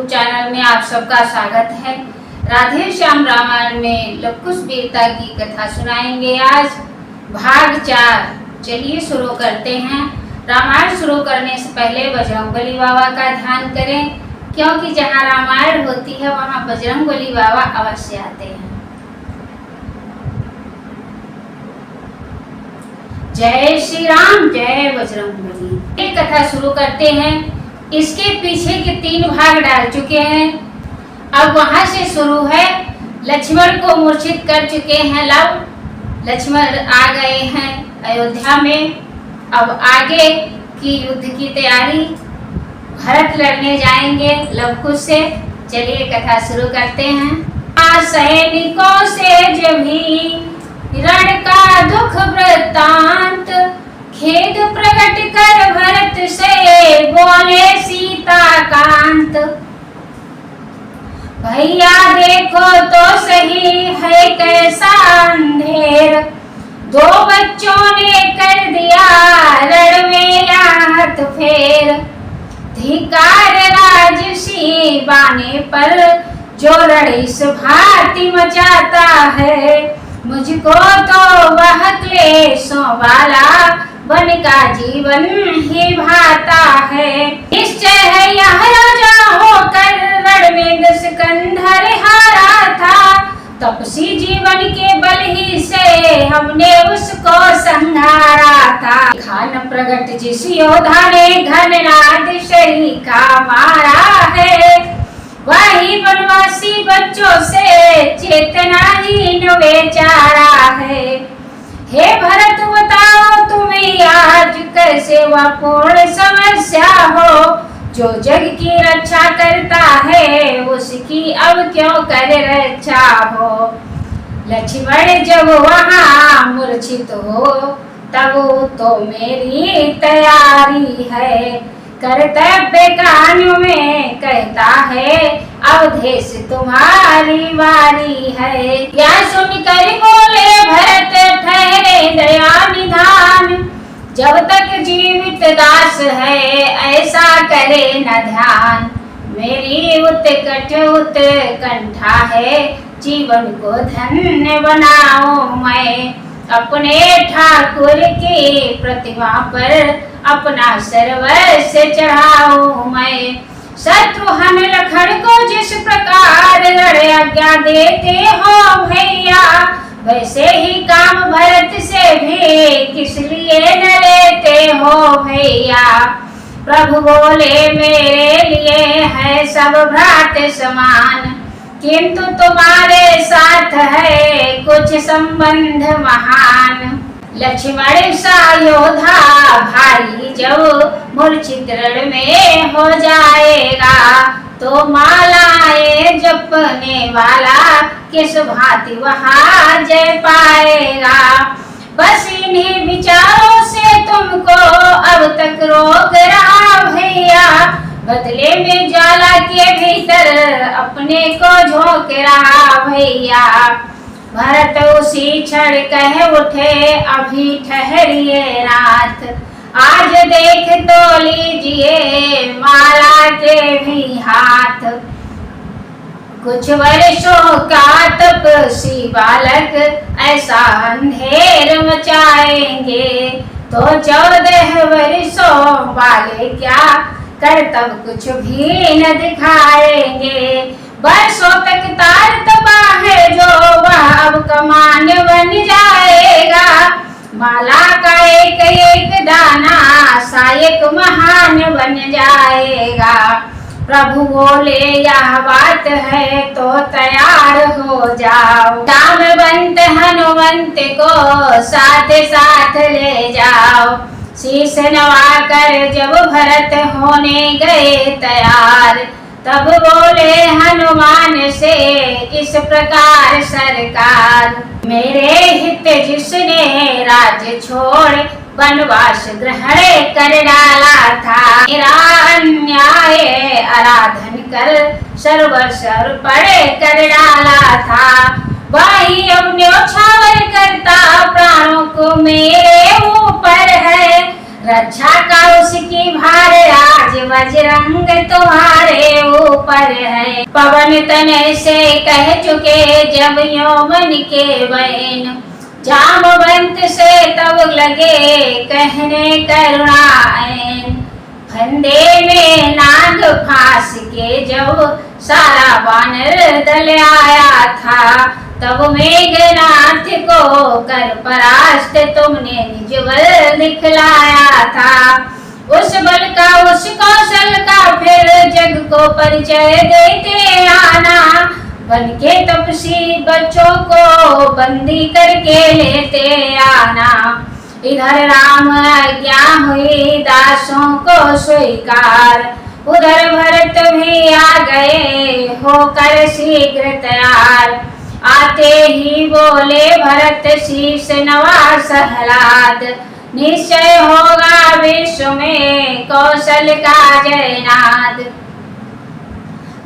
Channel में आप सबका स्वागत है। राधे श्याम रामायण में लव कुश वीरता की कथा सुनाएंगे आज भाग 4। चलिए शुरू करते हैं। रामायण शुरू करने से पहले बजरंगबली बाबा का ध्यान करें, क्योंकि जहाँ रामायण होती है वहाँ बजरंगबली बाबा अवश्य आते हैं। जय श्री राम, जय बजरंगबली। एक कथा शुरू करते हैं। इसके पीछे के 3 भाग डाल चुके हैं। अब वहां से शुरू है। लक्ष्मण को मूर्छित कर चुके हैं लव। लक्ष्मण आ गए हैं अयोध्या में। अब आगे की युद्ध की तैयारी। भरत लड़ने जाएंगे लव कुश से। चलिए कथा शुरू करते हैं। सैनिकों से जब भी रण का दुख वृत्तांत खेद प्रकट कर भरत से बोले सीता कांत। भैया देखो तो सही है कैसा अंधेर, 2 बच्चों ने कर दिया रण में हाथ फेर। धिकार राजसी बाने पर जो रणिस भांति मचाता है, मुझको तो वह क्लेशों वाला वन का जीवन ही भाता है। निश्चय है यह राजा होकर रण में 10 कंधर हारा था, तपसी जीवन के बल ही से हमने उसको संहारा था। खान प्रगट जिस योद्धा ने घनराज शरीका मारा है, वही वनवासी बच्चों से चेतनाहीन बेचारा है। हे भरत बताओ तुम्हें आज कैसे वह पूर्ण समस्या हो, जो जग की रक्षा करता है उसकी अब क्यों कर रक्षा हो। लक्ष्मण जब वहाँ मूर्छित हो तब तो मेरी तैयारी है, कर्तव्य कानों में कहता है अवधेश तुम्हारी बारी है। क्या सुनकर बोले भरत ठहरे दया निधान, जब तक जीवित दास है ऐसा करे न ध्यान। मेरी उत्कट उत्कंठा है जीवन को धन्य बनाऊं मैं, अपने ठाकुर की प्रतिमा पर अपना सर्वस्व चढ़ाऊं मैं। शत्रुघ्न लखन को जिस प्रकार रण आज्ञा देते हो भैया, वैसे ही काम भरत से भी किस लिए न लेते हो भैया। प्रभु बोले मेरे लिए है सब भ्रात समान, किंतु तुम्हारे साथ है कुछ संबंध महान। लक्ष्मण सा योद्धा भाई जब मूर्छित रण में हो जाएगा, तो मालाएं जपने वाला किस भांति वहाँ जय पाएगा। बस इन्हीं विचारों से तुमको अब तक रोक रहा भैया, बदले में ज्वाला के भीतर अपने को झोंक रहा भैया। भरत उसी क्षण कह उठे अभी ठहरिए नाथ, आज देख तो लीजिए माला के भी हाथ। कुछ वर्षों का तपसी बालक ऐसा अंधेर मचाएंगे, तो 14 वर्षों वाले क्या करतब कुछ भी न दिखाएंगे। वर्षों तक तार तपा है जो वह अब कमान बन जाएगा, माला का एक एक दाना सहायक महान बन जाएगा। प्रभु बोले यह बात है तो तैयार हो जाओ, दामवंत हनुमंत को साथ साथ ले जाओ। शीश नवा कर जब भरत होने गए तैयार, तब बोले हनुमान से इस प्रकार सरकार। मेरे हित जिसने राज्य छोड़ वनवास ग्रहण कर डाला था, मेरा अन्याय आराधन कर सर्वस्व पड़े कर डाला था, वही अब न्योछावर करता प्राणों को मेरे ऊपर है। रक्षा का उसकी भार आज बजरंग तुम्हारे ऊपर पर है। पवन तनय से कह चुके जब यौवन के बैन, जामवंत से तब लगे कहने करुणाएं। फंदे में नाग फांस के जब सारा वानर दल आया था, तब मेघनाथ को कर परास्त तुमने निज बल दिखलाया था। उस बल का उस कौशल का फिर जग को परिचय देते आना, बन के तपसी बच्चों को बंदी करके लेते आना। इधर राम आज्ञा हुई दासों को स्वीकार, उधर भरत भी आ गए होकर शीघ्र तैयार। आते ही बोले भरत शीश नवा सहलाद, निश्चय होगा विश्व में कौशल का जयनाद।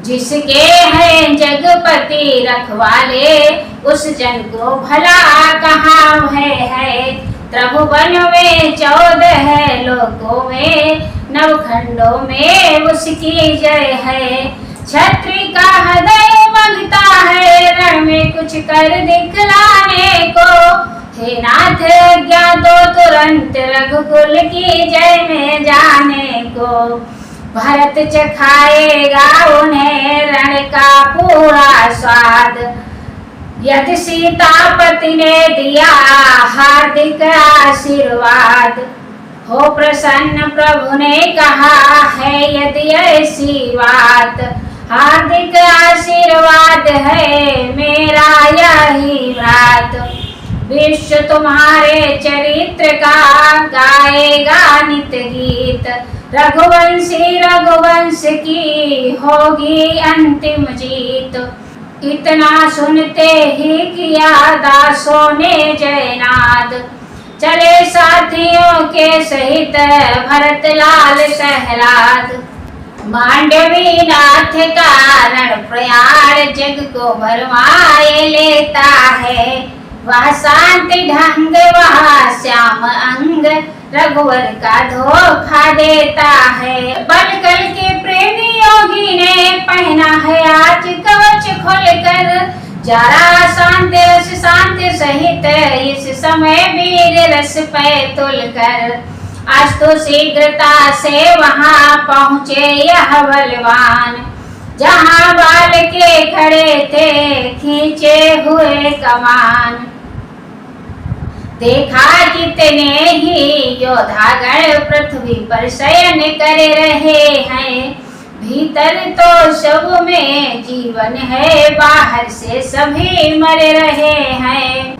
जिसके हैं जगपति रखवाले, उस जन को भला कहाँ भय है। त्रिभुवन में 14 लोकों में, नवखंडों में उसकी जय है। क्षत्रिय का हृदय मांगता है रण में कुछ कर दिखलाने को। हे नाथ आज्ञा दो तुरंत रघुकुल की जय में जाने को। भरत चखाएगा उन्हें रण का पूरा स्वाद, यदि सीतापति ने दिया हार्दिक आशीर्वाद। हो प्रसन्न प्रभु ने कहा है यदि ऐसी बात, हार्दिक आशीर्वाद है मेरा यही रात। विश्व तुम्हारे चरित्र का गाएगा नित गीत, रघुवंशी रघुवंश की होगी अंतिम जीत। इतना सुनते ही किया दासों ने जयनाद, चले साथियों के सहित भरत लाल सहलाद। मांडवी नाथ का रण प्रयाण जग को भरमाए लेता है, वह शांति ढंग वह श्याम अंग रघुवर का धोखा देता है। बलकल के प्रेमी योगी ने पहना है आज कवच खोलकर, जरा शांति सहित इस समय वीर रस पे तुलकर। आज तो शीघ्रता से वहां पहुँचे यह बलवान, जहां बाल के खड़े थे खींचे हुए कमान। देखा कितने ही योधागण पृथ्वी पर शयन कर रहे हैं, भीतर तो सब में जीवन है, बाहर से सभी मर रहे हैं।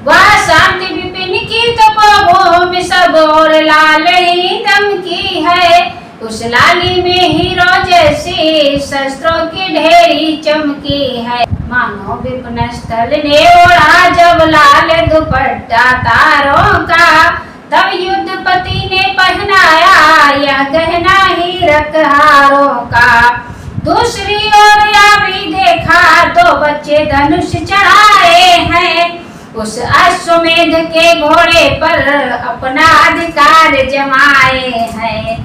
वह शांति विपिन की तपोभूमि सब और लाल ही दम की है, उस लाली में हीरो जैसी शस्त्रों की ढेरी चमकी है। मानो विपिन स्थल ने ओढ़ा जब लाल दुपट्टा तारों का, तब युद्धपति ने पहनाया यह गहना हीरक हारों का। दूसरी ओर या भी देखा दो बच्चे धनुष चढ़ाए हैं, उस अश्वमेध के घोड़े पर अपना अधिकार जमाए हैं।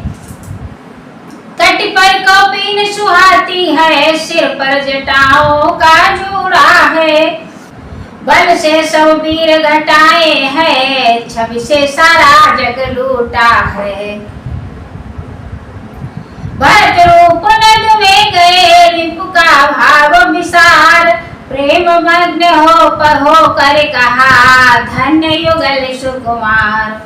कट पर कौपीन सुहाती है, सिर पर जटाओं का जूड़ा है। बल से सब वीर घटाए हैं, छवि से सारा जग लूटा है। भरत रूप नद में गए रिपु का भाव विसार, प्रेम मग्न हो कर कहा धन्य युगल सुकुमार।